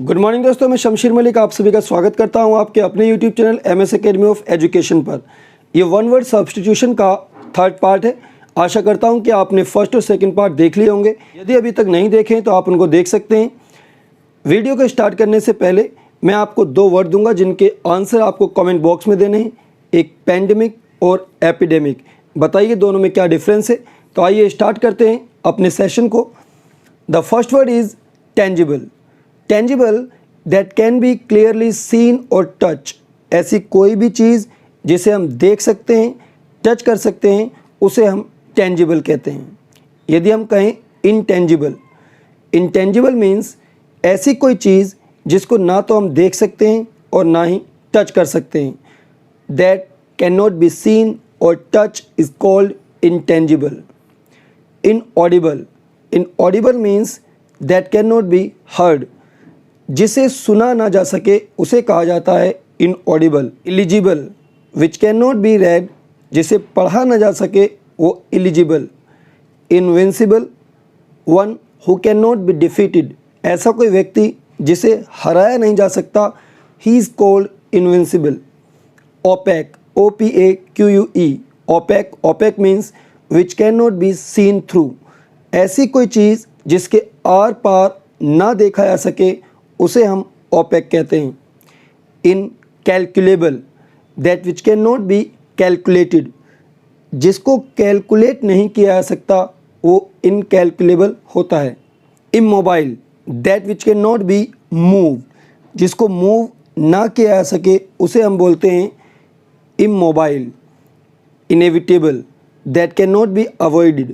Good morning दोस्तों, मैं शमशीर मलिक आप सभी का स्वागत करता हूं आपके अपने YouTube channel MS academy of education पर। ये वन वर्ड सब्स्टिट्यूशन का थर्ड पार्ट है। आशा करता हूं कि आपने फर्स्ट और सेकंड पार्ट देख लिए होंगे। यदि अभी तक नहीं देखें तो आप उनको देख सकते हैं। वीडियो को स्टार्ट करने से पहले मैं आपको दो वर्ड दूंगा जिनके आंसर आपको कॉमेंट बॉक्स में देने हैं। एक पैंडमिक और एपिडेमिक। बताइए दोनों में क्या डिफरेंस है। तो आइए स्टार्ट करते हैं अपने सेशन को। The first word is tangible. Tangible that can be clearly seen और टच। ऐसी कोई भी चीज़ जिसे हम देख सकते हैं, टच कर सकते हैं, उसे हम टेंजिबल कहते हैं। यदि हम कहें इनटेंजिबल, इनटेंजिबल मीन्स ऐसी कोई चीज़ जिसको ना तो हम देख सकते हैं और ना ही टच कर सकते हैं। That can not be seen और touch is called intangible. Inaudible. Inaudible means that cannot be heard. जिसे सुना ना जा सके उसे कहा जाता है inaudible. Illegible. Which cannot be read. जिसे पढ़ा ना जा सके वो illegible. Invincible. One who cannot be defeated. ऐसा कोई व्यक्ति जिसे हराया नहीं जा सकता, he is called invincible. Opaque. OPAQUE. Opaque. Opaque means which cannot be seen through. ऐसी कोई चीज़ जिसके आर पार ना देखा जा सके उसे हम opaque कहते हैं। Incalculable. That which cannot be calculated. जिसको कैलकुलेट नहीं किया जा सकता वो incalculable होता है। Immobile. That which cannot be moved. जिसको मूव ना किया जा सके उसे हम बोलते हैं immobile. Inevitable. That cannot be avoided.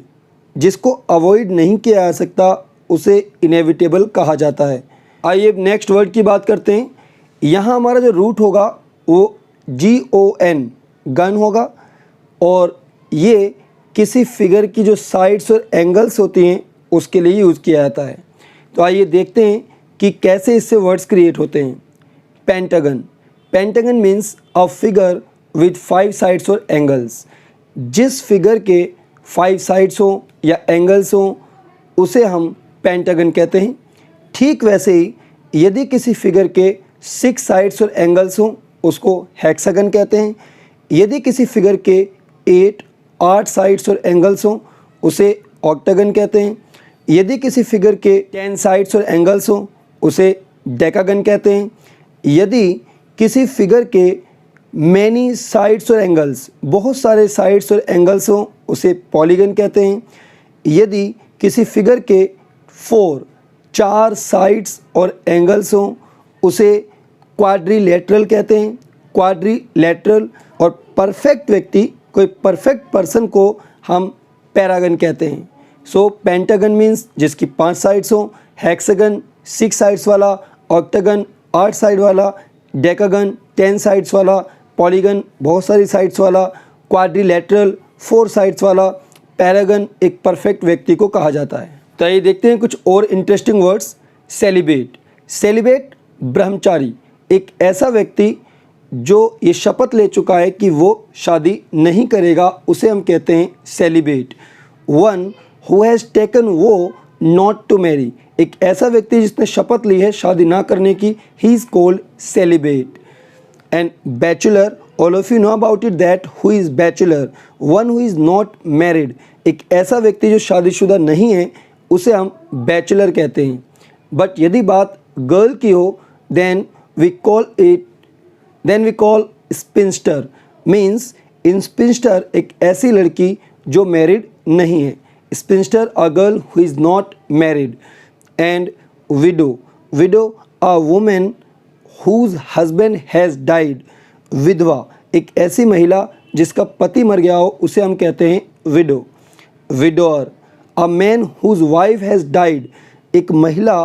जिसको अवॉइड नहीं किया जा सकता उसे इनेविटेबल कहा जाता है। आइए नेक्स्ट वर्ड की बात करते हैं। यहाँ हमारा जो रूट होगा वो GON गन होगा और ये किसी फिगर की जो साइड्स और एंगल्स होती हैं उसके लिए यूज़ किया जाता है। तो आइए देखते हैं कि कैसे इससे वर्ड्स क्रिएट होते हैं। Pentagon. Pentagon means a figure with 5 sides और एंगल्स। जिस फिगर के 5 साइड्स हों या एंगल्स हों उसे हम पेंटागन कहते हैं। ठीक वैसे ही यदि किसी फिगर के 6 साइड्स और एंगल्स हों उसको हेक्सागन कहते हैं। यदि किसी फिगर के 8 साइड्स और एंगल्स हों उसे ऑक्टागन कहते हैं। यदि किसी फिगर के 10 साइड्स और एंगल्स हों उसे डेकागन कहते हैं। यदि किसी फिगर के मैनी साइड्स और एंगल्स, बहुत सारे साइड्स और एंगल्स हों उसे पॉलीगन कहते हैं। यदि किसी फिगर के 4 साइड्स और एंगल्स हों उसे क्वाड्रिलेटरल कहते हैं। क्वाड्रिलेटरल और परफेक्ट व्यक्ति, कोई परफेक्ट पर्सन को हम पैरागन कहते हैं। सो पेंटागन मीन्स जिसकी 5 साइड्स हों, हेक्सागन 6 साइड्स वाला, ऑक्टागन 8 साइड वाला, डेकागन 10 साइड्स वाला, पॉलीगन बहुत सारी साइड्स वाला, क्वाड्रिलेटरल 4 साइड्स वाला, पैरागन एक परफेक्ट व्यक्ति को कहा जाता है। तो ये देखते हैं कुछ और इंटरेस्टिंग वर्ड्स। सेलिब्रेट। सेलिब्रेट ब्रह्मचारी, एक ऐसा व्यक्ति जो ये शपथ ले चुका है कि वो शादी नहीं करेगा उसे हम कहते हैं celebrate. One who has taken वो नॉट टू मैरी, एक ऐसा व्यक्ति जिसने शपथ ली है शादी ना करने की, he is called celebrate. And bachelor, all of you know about it that who is bachelor, one who is not married, एक ऐसा व्यक्ति जो शादीशुदा नहीं है उसे हम बैचलर कहते हैं। बट यदि बात गर्ल की हो then we call spinster. Means in spinster एक ऐसी लड़की जो मैरिड नहीं है। Spinster a girl who is not married. And widow. Widow a women whose husband has died. विधवा, एक ऐसी महिला जिसका पति मर गया हो उसे हम कहते हैं window. Widower, a man whose wife has died. एक महिला,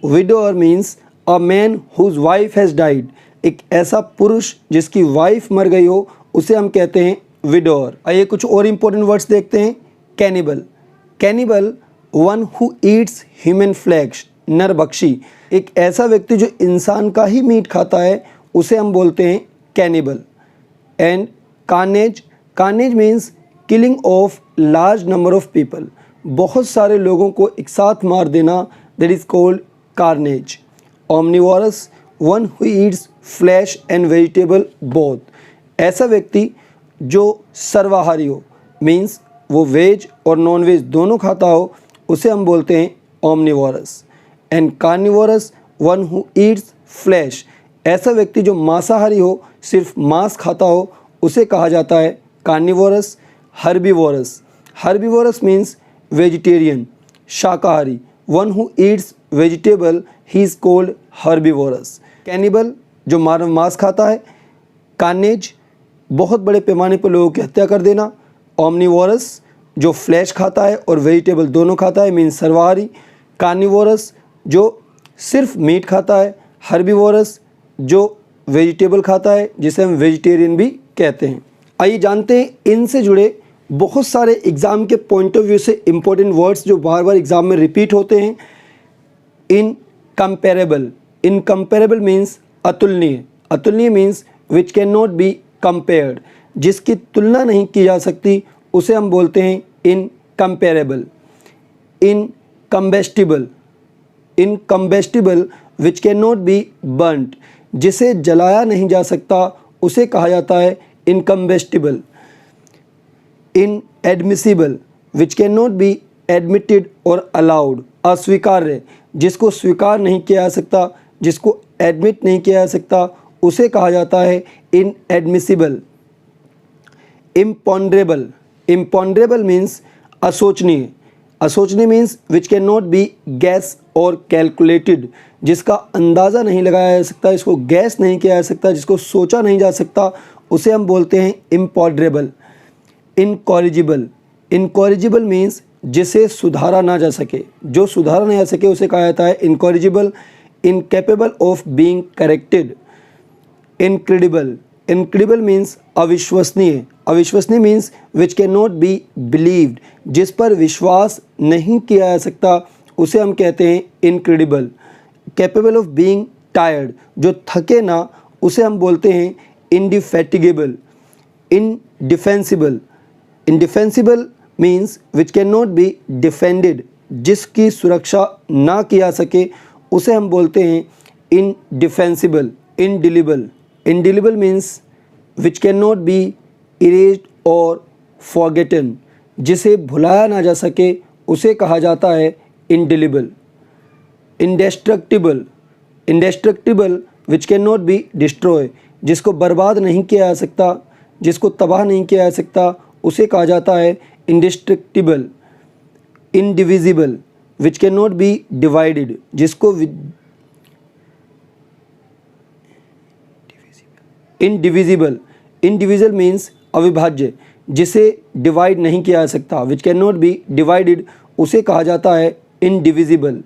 widower means a man whose wife has died. एक ऐसा पुरुष जिसकी वाइफ मर गई हो उसे हम कहते हैं विडोअर। आइए कुछ और इंपॉर्टेंट वर्ड्स देखते हैं। Cannibal. Cannibal one who eats human flesh, नरभक्षी, एक ऐसा व्यक्ति जो इंसान का ही मीट खाता है उसे हम बोलते हैं cannibal. And carnage. Carnage means killing of large number of people, बहुत सारे लोगों को एक साथ मार देना, that is called carnage. omnivorous, one who eats flesh and vegetable both. ऐसा व्यक्ति जो सर्वाहारी हो, मीन्स वो वेज और नॉन वेज दोनों खाता हो, उसे हम बोलते हैं omnivorous. And carnivorous, one who Yeats flash, ऐसा व्यक्ति जो मांसाहारी हो, सिर्फ मांस खाता हो, उसे कहा जाता है carnivorous. Herbivorous, herbivorous means vegetarian, शाकाहारी. One who eats vegetable he is called herbivorous. Cannibal, जो मानव मांस खाता है. कार्नेज, बहुत बड़े पैमाने पर लोगों की हत्या कर देना. ओमनिवोरस, जो फ्लैश खाता है और वेजिटेबल दोनों खाता है, मीन्स सर्वाहारी. कार्निवोरस, जो सिर्फ मीट खाता है. हर्बीवोरस, जो वेजिटेबल खाता है, जिसे हम वेजिटेरियन भी कहते हैं. आइए जानते हैं इनसे जुड़े बहुत सारे एग्ज़ाम के पॉइंट ऑफ व्यू से इम्पोर्टेंट वर्ड्स जो बार बार एग्ज़ाम में रिपीट होते हैं. इनकम्पेरेबल, इनकम्पेरेबल मीन्स अतुलनीय. अतुलनीय means which can not be compared, जिसकी तुलना नहीं की जा सकती, उसे हम बोलते हैं incomparable. Incombustible, incombustible which can not be burned, जिसे जलाया नहीं जा सकता, उसे कहा जाता है incombustible. Inadmissible which can not be admitted और अलाउड, अस्वीकार्य, जिसको स्वीकार नहीं किया जा सकता, जिसको एडमिट नहीं किया जा सकता, उसे कहा जाता है इनएडमिसिबल. इम्पॉन्डरेबल, इम्पॉन्डरेबल मीन्स असोचनीय. असोचनीय means which can not be guessed और कैलकुलेटेड, जिसका अंदाज़ा नहीं लगाया जा सकता, जिसको गैस नहीं किया जा सकता, जिसको सोचा नहीं जा सकता, उसे हम बोलते हैं इम्पॉन्डरेबल. इनकॉरिजिबल, इनकॉरिजिबल मीन्स जिसे सुधारा ना जा सके, जो सुधारा नहीं जा सके, उसे कहा जाता है incorrigible. Incapable of being corrected. Incredible, incredible means अविश्वसनीय. अविश्वसनीय means which can not B believed, जिस पर विश्वास नहीं किया जा सकता, उसे हम कहते हैं incredible. Capable of being tired, जो थके ना, उसे हम बोलते हैं indefatigable. Indefensible, indefensible means which can not be defended, जिसकी सुरक्षा ना की जा सके, उसे हम बोलते हैं indefensible. Indelible, indelible means which can not be erased और फॉरगेटन, जिसे भुलाया ना जा सके, उसे कहा जाता है indelible. Indestructible, indestructible which can not be destroy, जिसको बर्बाद नहीं किया जा सकता, जिसको तबाह नहीं किया जा सकता, उसे कहा जाता है indestructible. Indivisible which can not B divided, जिसको इनडिविजिबल, इंडिविजुअल मीन्स अविभाज्य, जिसे डिवाइड नहीं किया जा सकता, विच कैन नॉट बी डिवाइडेड, उसे कहा जाता है indivisible.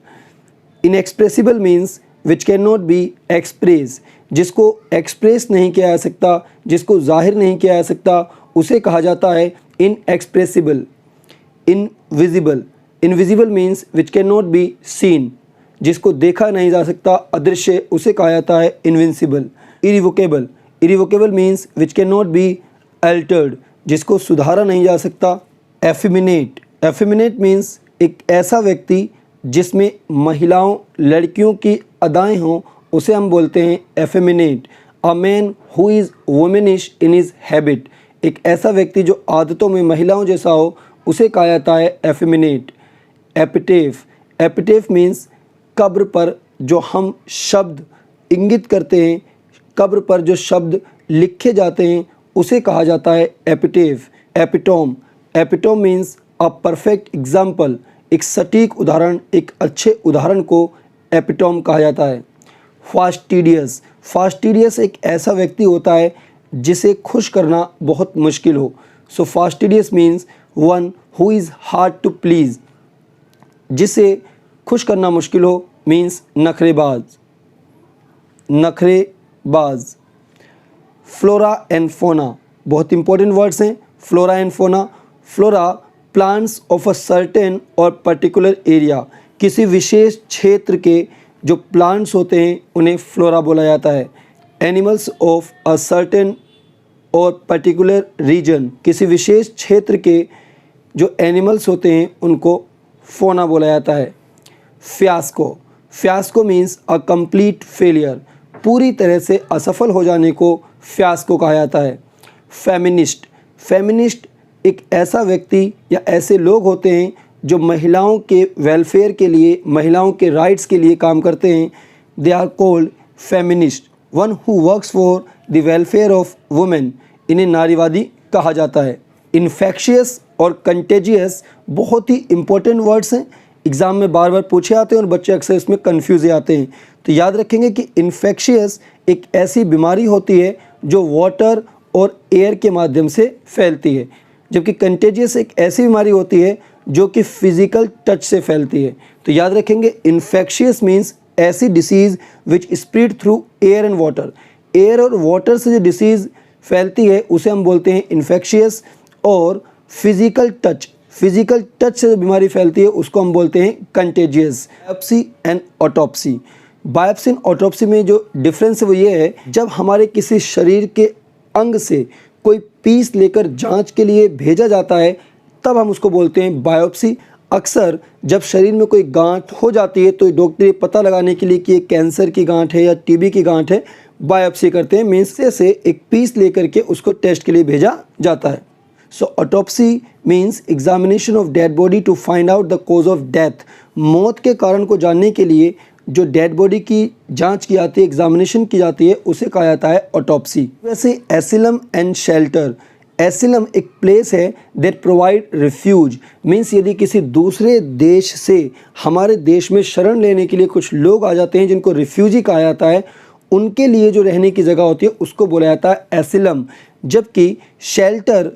Inexpressible means which can not be express, जिसको एक्सप्रेस नहीं किया जा सकता, जिसको जाहिर नहीं किया जा सकता, उसे कहा जाता है inexpressible. Invisible, invisible means which can not be scene, जिसको देखा नहीं जा सकता, अदृश्य, उसे कहा जाता है invincible. Irrevocable, irrevocable means which can not be altered, जिसको सुधारा नहीं जा सकता. एफिमिनेट, एफिमिनेट मीन्स एक ऐसा व्यक्ति जिसमें महिलाओं, लड़कियों की अदाएँ हों, उसे हम बोलते हैं effeminate. A man who is womanish in his habit, एक ऐसा व्यक्ति जो आदतों में महिलाओं जैसा हो, उसे कहा जाता है एफिमिनेट. एपिटेफ, एपिटेफ मीन्स कब्र पर जो हम शब्द इंगित करते हैं, कब्र पर जो शब्द लिखे जाते हैं, उसे कहा जाता है epitaph. Epitome, epitome means a perfect example, एक सटीक उदाहरण, एक अच्छे उदाहरण को एपिटोम कहा जाता है. फास्टिडियस, फास्टिडियस एक ऐसा व्यक्ति होता है जिसे खुश करना बहुत मुश्किल हो. So fastidious means one who is hard to please, जिसे खुश करना मुश्किल हो, मीन्स नखरेबाज. नखरेबाज. फ्लोरा एंड फोना, बहुत इंपॉर्टेंट वर्ड्स हैं. Flora and fauna. Flora plants of a certain और पर्टिकुलर एरिया, किसी विशेष क्षेत्र के जो प्लांट्स होते हैं उन्हें फ्लोरा बोला जाता है. एनिमल्स ऑफ अ सर्टेन और पर्टिकुलर रीजन, किसी विशेष क्षेत्र के जो एनिमल्स होते हैं उनको फोना बोला जाता है. Fiasco, fiasco means a complete failure, पूरी तरह से असफल हो जाने को फियास्को कहा जाता है। फेमिनिस्ट, फेमिनिस्ट एक ऐसा व्यक्ति या ऐसे लोग होते हैं जो महिलाओं के वेलफेयर के लिए, महिलाओं के राइट्स के लिए काम करते हैं। They are called feminist. One who works for the welfare of women, इन्हें नारीवादी कहा जाता है। इन्फेक्शियस और कंटेजियस बहुत ही इंपॉर्टेंट वर्ड्स हैं, एग्ज़ाम में बार बार पूछे आते हैं और बच्चे अक्सर इसमें कन्फ्यूज आते हैं। तो याद रखेंगे कि इन्फेक्शियस एक ऐसी बीमारी होती है जो वाटर और एयर के माध्यम से फैलती है, जबकि कंटेजियस एक ऐसी बीमारी होती है जो कि फिजिकल टच से फैलती है। तो याद रखेंगे इन्फेक्शियस मीन्स ऐसी disease which spread through air and water, air और वाटर से जो डिसीज़ फैलती है उसे हम बोलते हैं इन्फेक्शियस। और फिजिकल टच से जो बीमारी फैलती है उसको हम बोलते हैं contagious. Biopsy and autopsy, biopsy and autopsy में जो डिफरेंस है वो ये है, जब हमारे किसी शरीर के अंग से कोई पीस लेकर जांच के लिए भेजा जाता है तब हम उसको बोलते हैं बायोप्सी। अक्सर जब शरीर में कोई गांठ हो जाती है तो डॉक्टर ये पता लगाने के लिए कि ये कैंसर की गांठ है या टीबी की गांठ है, बायोप्सी करते हैं। मीन्स से एक पीस लेकर के उसको टेस्ट के लिए भेजा जाता है। So autopsy means examination of dead body to find out the cause of death, मौत के कारण को जानने के लिए जो डेड बॉडी की जांच की जाती है, एग्जामिनेशन की जाती है, उसे कहा जाता है ऑटोप्सी। वैसे एसिलम एंड शेल्टर, एसिलम एक प्लेस है दैट प्रोवाइड रिफ्यूज, मीन्स यदि किसी दूसरे देश से हमारे देश में शरण लेने के लिए कुछ लोग आ जाते हैं जिनको रिफ्यूजी कहा जाता है, उनके लिए जो रहने की जगह होती है उसको बोला जाता है एसिलम। जबकि शेल्टर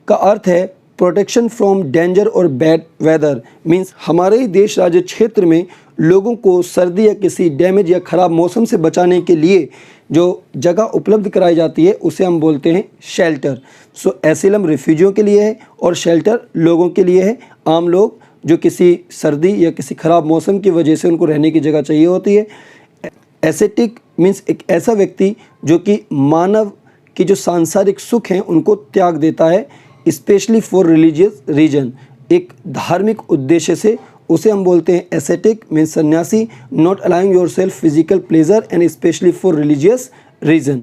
का अर्थ है प्रोटेक्शन फ्रॉम डेंजर और बैड वेदर, मीन्स हमारे ही देश राज्य क्षेत्र में लोगों को सर्दी या किसी डैमेज या ख़राब मौसम से बचाने के लिए जो जगह उपलब्ध कराई जाती है उसे हम बोलते हैं शेल्टर। सो एसिलम रिफ्यूजियों के लिए है और शेल्टर लोगों के लिए है, आम लोग जो किसी सर्दी या किसी ख़राब मौसम की वजह से उनको रहने की जगह चाहिए होती है। एसेटिक मीन्स एक ऐसा व्यक्ति जो कि मानव की जो सांसारिक सुख हैं उनको त्याग देता है, स्पेशली फॉर रिलीजियस रीजन, एक धार्मिक उद्देश्य से, उसे हम बोलते हैं एसेटिक मीन्स सन्यासी। Not allowing yourself physical pleasure and specially for religious reason.